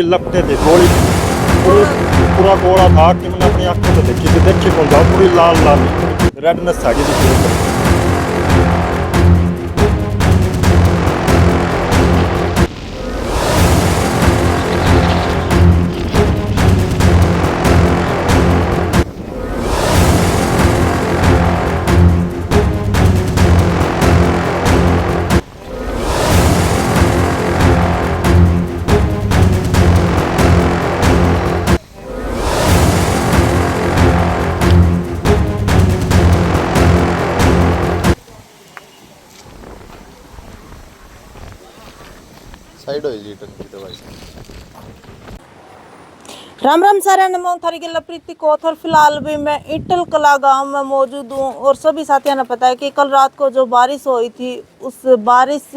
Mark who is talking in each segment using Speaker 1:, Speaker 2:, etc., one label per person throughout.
Speaker 1: लपटे थे गोली पूरी पूरा गोला था कि मैंने अपनी आंखों से देखी थी। देखी कौन था पूरी लाल लाल रेडनेस आ गई थी पूरे ऊपर।
Speaker 2: साइड हो जी टंकी तो भाई
Speaker 3: राम राम सारे नमो थारी के प्रीति कोथर। फिलहाल भी मैं इटल कला गांव में मौजूद हूँ और सभी साथियों ने पता है कि कल रात को जो बारिश हुई थी उस बारिश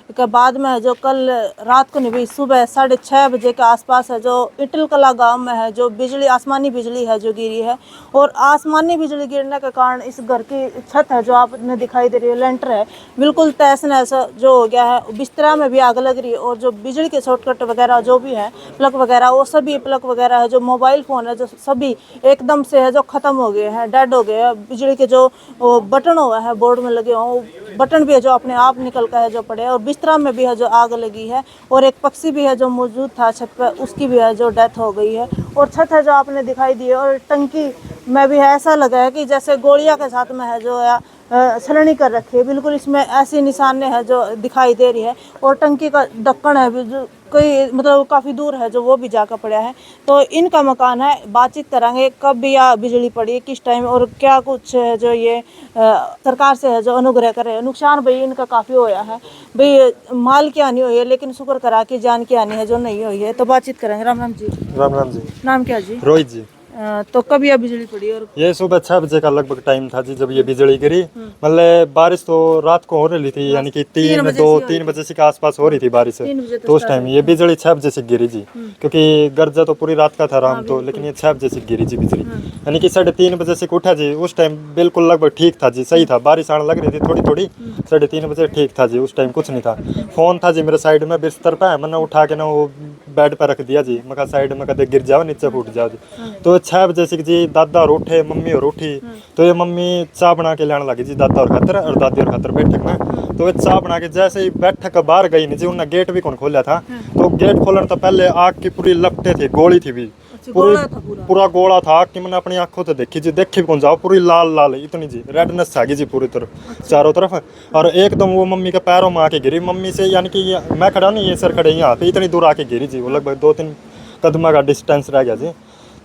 Speaker 3: के बाद में जो कल रात को नहीं भी सुबह 6:30 बजे के आसपास है जो इटल कला गांव में है जो बिजली आसमानी बिजली है जो गिरी है। और आसमानी बिजली गिरने के कारण इस घर की छत है जो आपने दिखाई दे रही है लेंटर है बिल्कुल तहस नहस जो हो गया है। बिस्तरा में भी आग लग रही है और जो बिजली के शॉर्टकट वगैरह जो भी है प्लग वगैरह वो सभी प्लग वगैरह है जो मोबाइल फ़ोन है जो सभी एकदम से है जो ख़त्म हो गए हैं डेड हो गए हैं। बिजली के जो बटन हुआ है बोर्ड में लगे हों बटन भी है जो अपने आप निकल कर है जो पड़े और बिस्तरा में भी है जो आग लगी है। और एक पक्षी भी है जो मौजूद था छत पर उसकी भी है जो डेथ हो गई है। और छत है जो आपने दिखाई दी है और टंकी में भी है ऐसा लगा है कि जैसे गोलियां के साथ में है जो है छलनी कर रखी है बिल्कुल। इसमें ऐसी निशाने हैं जो दिखाई दे रही है और टंकी का ढक्कन है जो कोई मतलब काफ़ी दूर है जो वो भी जाकर पड़ा है। तो इनका मकान है बातचीत करेंगे कब भी या बिजली पड़ी किस टाइम और क्या कुछ है जो ये सरकार से है जो अनुग्रह करे। नुकसान भाई इनका काफ़ी होया है भाई माल की हानि हुई है लेकिन शुक्र करा कि जान की हानि है जो नहीं हुई है। तो बातचीत करेंगे। राम राम जी।
Speaker 1: राम राम जी।
Speaker 3: नाम क्या जी?
Speaker 1: रोहित जी।
Speaker 3: तो कब यह बिजली पड़ी और
Speaker 1: ये सुबह 6 बजे का लगभग टाइम था जी जब ये बिजली गिरी। मतलब बारिश तो रात को हो रही थी यानी कि 3 बजे से के आसपास हो रही थी बारिश।
Speaker 3: 3 बजे
Speaker 1: तो उस टाइम ये बिजली 6 बजे से गिरी जी क्योंकि गर्जा तो पूरी रात का था आराम तो लेकिन ये 6 बजे से गिरी जी बिजली। यानी कि 3:30 बजे से उठा जी उस टाइम बिल्कुल लगभग ठीक था जी सही था। बारिश आने लग रही थी थोड़ी थोड़ी 3:30 बजे ठीक था जी उस टाइम कुछ नहीं था। फ़ोन था जी मेरे साइड में बिस्तर पे मैंने उठा के ना वो बेड पर रख दिया जी। मैं साइड में कदे गिर जाओ नीचे फूट जाओ जी। तो 6 बजे से जी दादा और उठे मम्मी और उठी तो ये मम्मी चाय बना के लाने लगी जी दादा और खातर और दादी और खातर बैठक में। तो ये चाय बना के जैसे ही बैठक बाहर गई नहीं जी उन्होंने गेट भी कौन खोला था। तो गेट खोलने तो पहले आग की पूरी लपटे थी गोली थी भी पूरा गोला था कि मैंने अपनी आंखों से देखी जी। देखी कौन जाओ पूरी लाल लाल इतनी जी रेडनेस आ गई जी पूरी तरफ चारों तरफ। और एकदम वो मम्मी के पैरों में आके गिरी मम्मी से यानी कि मैं खड़ा नहीं ये सर खड़े यहाँ पे इतनी दूर आके गिरी जी। वो लगभग 2-3 कदम का डिस्टेंस रह गया जी।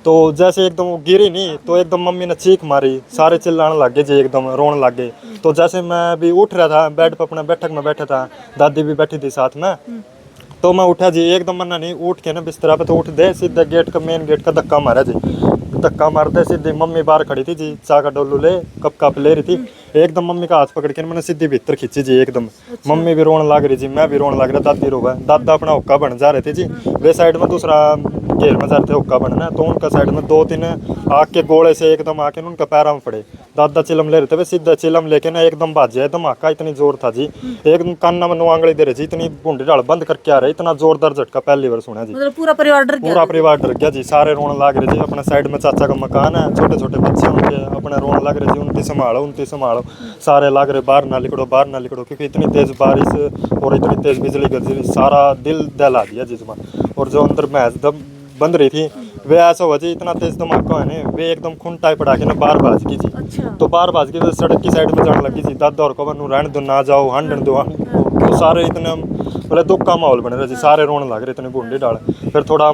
Speaker 1: तो जैसे एकदम वो गिरी नहीं तो एकदम मम्मी ने चीख मारी सारे चिल्लाने लग गए जी एकदम रोने लग गए। तो जैसे मैं भी उठ रहा था बेड पर अपने बैठक में बैठा था दादी भी बैठी थी साथ में। तो मैं उठा जी एकदम मन्ना नहीं उठ के ना बिस्तरा पे तो उठ दे सीधे गेट का मेन गेट का धक्का मारा जी। धक्का मारते सीधे मम्मी बाहर खड़ी थी जी चाय का डोलू ले कप ले रही थी। एकदम मम्मी का हाथ पकड़ के मैंने सीधी भीतर खींची जी एकदम। मम्मी भी रोने लग रही जी मैं भी रोने लग रहा दादी रो गए। दादा अपना हुक्का बन जा रहे थे जी वे साइड में दूसरा घेर में जा रहे थे हुक्का बनना। तो उनका साइड में 2-3 आग के गोले से एकदम आके उनका पैरों में पड़े। दादा चिलम ले रहे थे वे सीधा चिलम लेके ना एकदम भाजे धमाका इतनी जोर था जी। एकदम कान्ना में आंगली दे रहे जी इतनी बूंदी डाल बंद करके आ रहे इतना जोरदार झटका पहली बार सुना जी।
Speaker 3: मतलब पूरा परिवार डर
Speaker 1: गया जी सारे रोने लग रहे जी। अपने साइड में चाचा का मकान है छोटे छोटे बच्चे उनके अपने रोने लग रहे जी उनकी संभालो सारे लग रहे बाहर ना निकलो क्योंकि इतनी तेज बारिश और इतनी तेज बिजली गिर सारा दिल दहला दिया जिसमें। और जो अंदर भैंस बंद रही थी वे ऐसा हुआ जी इतना तेज धमाका है ना वे एकदम खूंटा पड़ा के ना बाहर भाज गई जी।
Speaker 3: अच्छा।
Speaker 1: तो बाहर भाज गई तो सड़क की साइड में जाने लगी जी। दादा और कवन रहने दो ना जाओ हंडन दो। तो सारे इतने मतलब दुख का माहौल बने रहे जी सारे रोने लग रहे इतने बूंदी डाल। फिर थोड़ा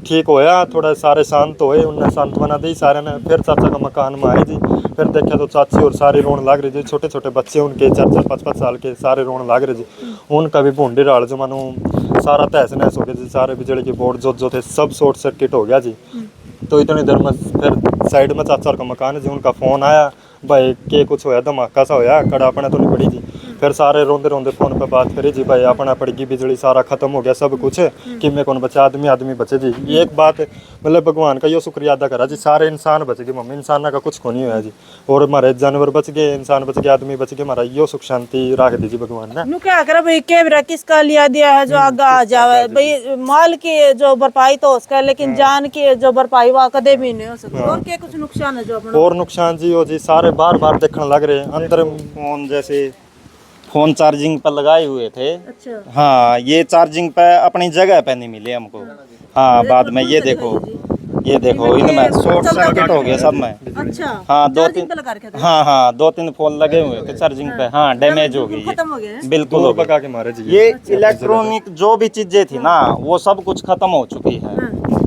Speaker 1: ठीक होया थोड़ा सारे शांत हुए उनने सांत्वना दी सारे ने। फिर चाचा का मकान में आए जी फिर देखा तो चाची और सारे रोने लग रहे जी। छोटे छोटे बच्चे उनके 4-5 साल के सारे रोने लग रहे जी। उनका भी बूंदी डाल जो मानो सारा तहस नहस हो गया जी। सारे बिजली के बोर्ड जो थे सब शॉर्ट सर्किट हो गया जी। तो इतनी देर में फिर साइड में चाचा का मकान है जी उनका फ़ोन आया भाई के कुछ होया धमाका सा होया कड़ा अपने तो नहीं पड़ी जी। फिर सारे रोंदे रोंदे फोन पे बात करी जी भाई अपना पड़गी बिजली सारा खत्म हो गया सब कुछ कि मैं कौन बचा आदमी आदमी बचे जी। ये एक बात मतलब भगवान का यो शुक्रिया अदा करा जी सारे इंसान बच गए मम्मी इंसान का कुछ को नहीं हुआ जी और हमारे जानवर बच गए इंसान बच गए आदमी बच गए हमारा यो सुख शांति राख दी जी भगवान ने।
Speaker 3: नु क्या करे भाई कैमरा किसका लिया दिया है जो आगे आ जावे भाई माल की जो भरपाई तो उसका है, लेकिन जान की जो भरपाई वो कदे भी नहीं हो सकती। और क्या कुछ नुकसान है जो अपना
Speaker 1: और नुकसान जी हो जी सारे बार बार देखने लग रहे अंदर
Speaker 4: फोन जैसे फोन चार्जिंग पर लगाए हुए थे।
Speaker 3: अच्छा
Speaker 4: हाँ ये चार्जिंग पे अपनी जगह पे नहीं मिले हमको। हाँ बाद में ये देखो इनमें शॉर्ट सर्किट हो गया सब में।
Speaker 3: अच्छा
Speaker 4: हाँ दो
Speaker 3: चार्जिंग
Speaker 4: तीन
Speaker 3: पे लगा रखे थे?
Speaker 4: हाँ 2-3 फोन लगे हुए थे चार्जिंग पे। हाँ डैमेज हो गई
Speaker 3: खत्म हो गए हैं?
Speaker 4: बिल्कुल हो
Speaker 1: बगा
Speaker 4: गई।
Speaker 1: के मारे जी
Speaker 4: ये इलेक्ट्रॉनिक जो भी चीजें थी ना वो सब कुछ खत्म हो चुकी है।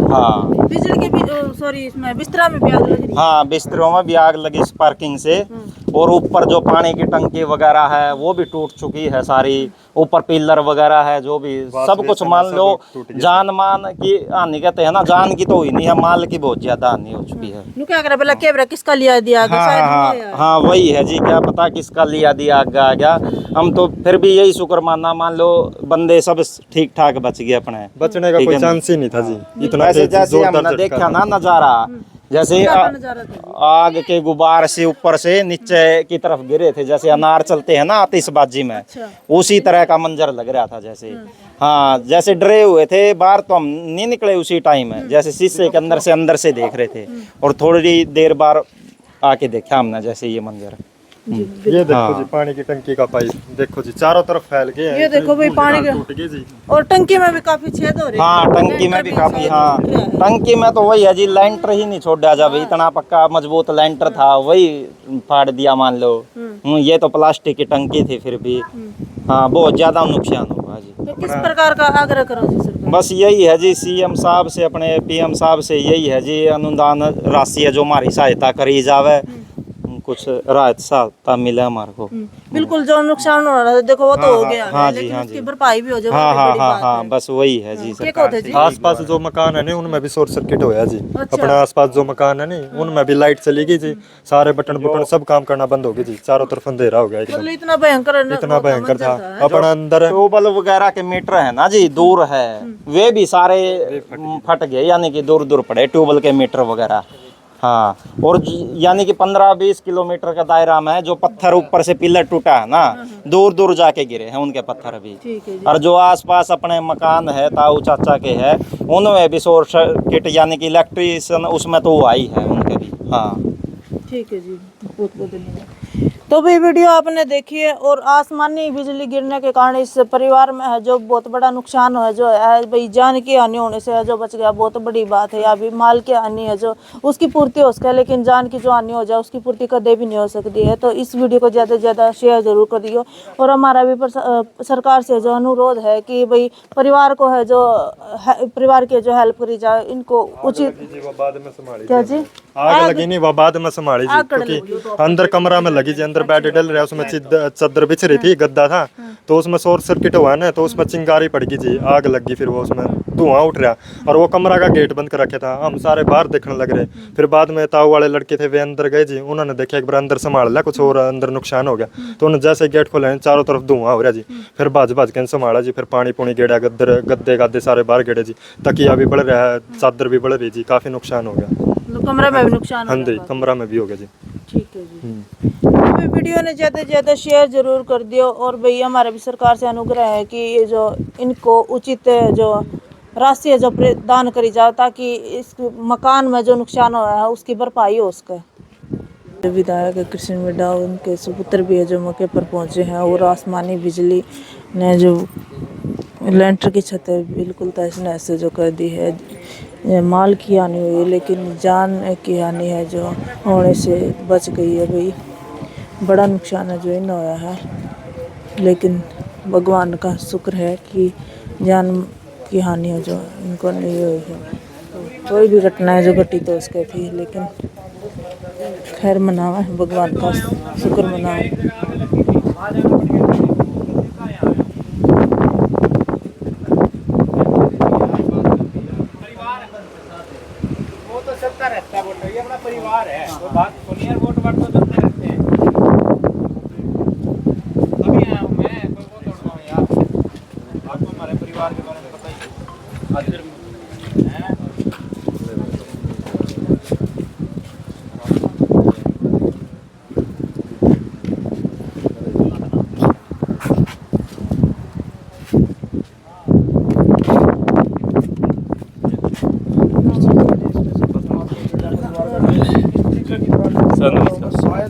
Speaker 4: हाँ
Speaker 3: बिजली के भी सॉरी इसमें बिस्तरा में भी आग लगी थी?
Speaker 4: हाँ बिस्तरों में भी आग लगी स्पार्किंग से। और ऊपर जो पानी की टंकी वगैरह है वो भी टूट चुकी है सारी। ऊपर पिलर वगैरह है जो भी सब कुछ मान लो जान मान की हानि कहते हैं ना जान की तो हुई नहीं है माल की बहुत ज्यादा हानि हो चुकी है।
Speaker 3: नु क्या करे भला कैमरा किसका लिया दिया आगे
Speaker 4: हाँ
Speaker 3: शायद
Speaker 4: हाँ
Speaker 3: वो है।
Speaker 4: हाँ वही है जी क्या पता किसका लिया दिया आगे आ गया। हम तो फिर भी यही शुक्र मानना मान लो बंदे सब ठीक ठाक बच गए अपने।
Speaker 1: बचने का
Speaker 4: ठीक
Speaker 1: कोई
Speaker 4: है ना?
Speaker 1: चांस ही नहीं था जी इतना
Speaker 4: वैसे
Speaker 1: तेज
Speaker 4: जैसे
Speaker 1: जोरदार
Speaker 4: हमने
Speaker 1: झटका
Speaker 4: देखा
Speaker 1: था।
Speaker 4: ना नजारा जैसे
Speaker 3: क्या नजारा था जी?
Speaker 4: आग के गुबार से ऊपर से नीचे की तरफ गिरे थे जैसे अनार चलते हैं ना आतिशबाजी में
Speaker 3: अच्छा
Speaker 4: उसी तरह का मंजर लग रहा था जैसे। हाँ जैसे डरे हुए थे बाहर तो हम नहीं निकले उसी टाइम में जैसे शीशे के अंदर से देख रहे थे और थोड़ी देर बाद आके देखा हमने जैसे ये मंजर।
Speaker 1: ये देखो जी पानी की टंकी का पाइप देखो जी चारों तरफ फैल गए हैं।
Speaker 3: ये देखो भाई पानी का
Speaker 1: टूट गए जी।
Speaker 3: और टंकी में भी काफी छेद हो रहे हैं।
Speaker 4: हाँ टंकी में भी काफी हाँ टंकी में तो वही है जी लेंटर ही नहीं छोड़ा जब इतना पक्का मजबूत लेंटर था वही फाड़ दिया मान लो। ये तो प्लास्टिक की टंकी थी फिर भी हाँ बहुत ज्यादा नुकसान हुआ जी।
Speaker 3: तो किस प्रकार का आग्रह करो जी सरकार?
Speaker 4: बस यही है जी सीएम साहब से अपने पीएम साहब से यही है जी अनुदान राशि है जो हमारी सहायता करी जावे कुछ राहत सहायता मिले हमारे को।
Speaker 3: बिल्कुल जो नुकसान हो रहा था देखो वो तो हो गया
Speaker 4: हाँ
Speaker 3: है,
Speaker 4: जी,
Speaker 3: लेकिन
Speaker 4: हाँ
Speaker 3: उसकी
Speaker 4: जी।
Speaker 3: भरपाई भी हो जाए वो
Speaker 4: हाँ
Speaker 3: भी
Speaker 4: हाँ
Speaker 3: बड़ी
Speaker 4: हाँ
Speaker 3: बात
Speaker 4: हाँ
Speaker 3: है।
Speaker 4: बस वही है जी
Speaker 3: क्या
Speaker 4: सरकार
Speaker 3: कहते
Speaker 4: से
Speaker 3: जी?
Speaker 4: यही
Speaker 1: आसपास जो मकान है नहीं उनमें भी शॉर्ट सर्किट होया जी।
Speaker 3: अच्छा।
Speaker 1: अपने आसपास जो मकान है नहीं उनमें भी लाइट चली गई जी सारे बटन बुटन सब काम करना बंद हो गए जी चारों तरफ अंधेरा हो गया एकदम
Speaker 3: मतलब इतना भयंकर
Speaker 1: इतना भयंकर था
Speaker 3: मंजर
Speaker 1: अपना अंदर
Speaker 4: ट्यूबवेल वगैरह के मीटर है ना जी दूर है वे भी सारे फट गए यानी कि दूर दूर पड़े ट्यूबवेल के मीटर वगैरह। हाँ और यानी कि 15-20 किलोमीटर का दायरा में जो पत्थर ऊपर से पिलर टूटा है ना दूर दूर जाके गिरे हैं उनके पत्थर भी।
Speaker 3: ठीक है जी।
Speaker 4: और जो आसपास अपने मकान है ताऊ चाचा के है उनमें भी शॉर्ट सर्किट यानी कि इलेक्ट्रिशियन उसमें तो हुआ ही है उनके भी। हाँ
Speaker 3: ठीक है जी बहुत बहुत धन्यवाद। तो भी वीडियो आपने देखी है और आसमानी बिजली गिरने के कारण इस परिवार में है जो बहुत बड़ा नुकसान है जो है भाई जान की हानि होने से है जो बच गया बहुत बड़ी बात है। या भी माल की हानि है जो उसकी पूर्ति हो सके लेकिन जान की जो हानि हो जाए उसकी पूर्ति कदे भी नहीं हो सकती है। तो इस वीडियो को ज़्यादा से ज़्यादा शेयर जरूर कर दियो और हमारा भी सरकार से जो अनुरोध है कि भाई परिवार को है जो परिवार की जो हेल्प करी जाए इनको उचित
Speaker 1: बाद में संभाली
Speaker 3: क्या जी
Speaker 1: आग लगी नहीं वो बाद में संभाली जी क्योंकि अंदर कमरा में लगी जी अंदर बेड डल रहा उसमें चादर बिछ रही थी गद्दा था तो उसमें शॉर्ट सर्किट हुआ ना तो उसमें चिंगारी पड़ गई जी आग लग गई फिर वो उसमें धुआं उठ रहा और वो कमरा का गेट बंद कर रखे था हम सारे बाहर देखने लग रहे। फिर बाद में ताऊ वाले लड़के थे वे अंदर गए जी उन्होंने देखा एक बार अंदर संभाल लिया कुछ और अंदर नुकसान हो गया तो उन्होंने जैसे गेट खोले चारों तरफ धुआं हो रहा जी। फिर भाज के संभाला जी फिर पानी पुणी गेड़ा गद्दे सारे बाहर गेड़े जी तकिया भी बढ़ रहा है चादर भी बढ़ रही जी काफी नुकसान हो गया।
Speaker 3: कमरे में भी नुकसान
Speaker 1: हाँ जी कमरा में भी हो गया जी।
Speaker 3: ठीक है जी। अभी वीडियो ने ज़्यादा से ज़्यादा शेयर जरूर कर दियो और भाई हमारा भी सरकार से अनुग्रह है कि ये जो इनको उचित जो राशि है जो प्रदान करी जाए ताकि इस मकान में जो नुकसान हुआ है उसकी भरपाई हो सके। विधायक कृष्ण मिड्डा उनके सुपुत्र भी है जो मौके पर पहुंचे हैं और आसमानी बिजली ने जो लेंटर की छत है बिल्कुल तहस नहस जो कर दी है। माल की हानि हुई है लेकिन जान की हानि है जो होने से बच गई है। भाई बड़ा नुकसान है जो इन होया है लेकिन भगवान का शुक्र है कि जान की हानि है जो इनको नहीं हुई है। कोई भी घटना है जो घटी तो उसके थी लेकिन खैर मनावा है भगवान का शुक्र मनावा।
Speaker 5: वो तो सबका रहता है वोट ये अपना परिवार है वो बात सुनिए वोट तो करते रहते हैं अभी
Speaker 6: सर नमस्कार।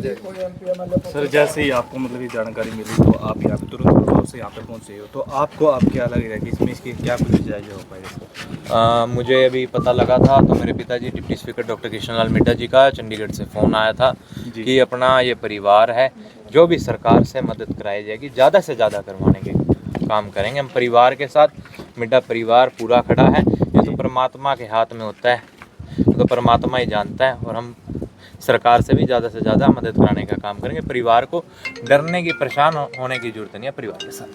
Speaker 6: सर जैसे ही आपको मतलब ये जानकारी मिली तो आप यहाँ पे तुरंत प्रभाव से यहाँ पे पहुँचे हो, तो आपको अब क्या लग रहा है कि इसमें इसकी क्या कुछ जायज़ हो पाएगा?
Speaker 7: मुझे अभी पता लगा था तो मेरे पिताजी डिप्टी स्पीकर डॉक्टर कृष्ण लाल मिड्डा जी का चंडीगढ़ से फ़ोन आया था कि अपना ये परिवार है, जो भी सरकार से मदद कराई जाएगी ज़्यादा से ज़्यादा करवाने के काम करेंगे। हम परिवार के साथ, मिड्डा परिवार पूरा खड़ा है। ये तो परमात्मा के हाथ में होता है, तो परमात्मा ही जानता है। और हम सरकार से भी ज़्यादा से ज़्यादा मदद कराने का काम करेंगे। परिवार को डरने की, परेशान होने की ज़रूरत नहीं है, परिवार के साथ।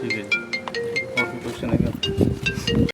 Speaker 6: ठीक है, और कोई क्वेश्चन है क्या?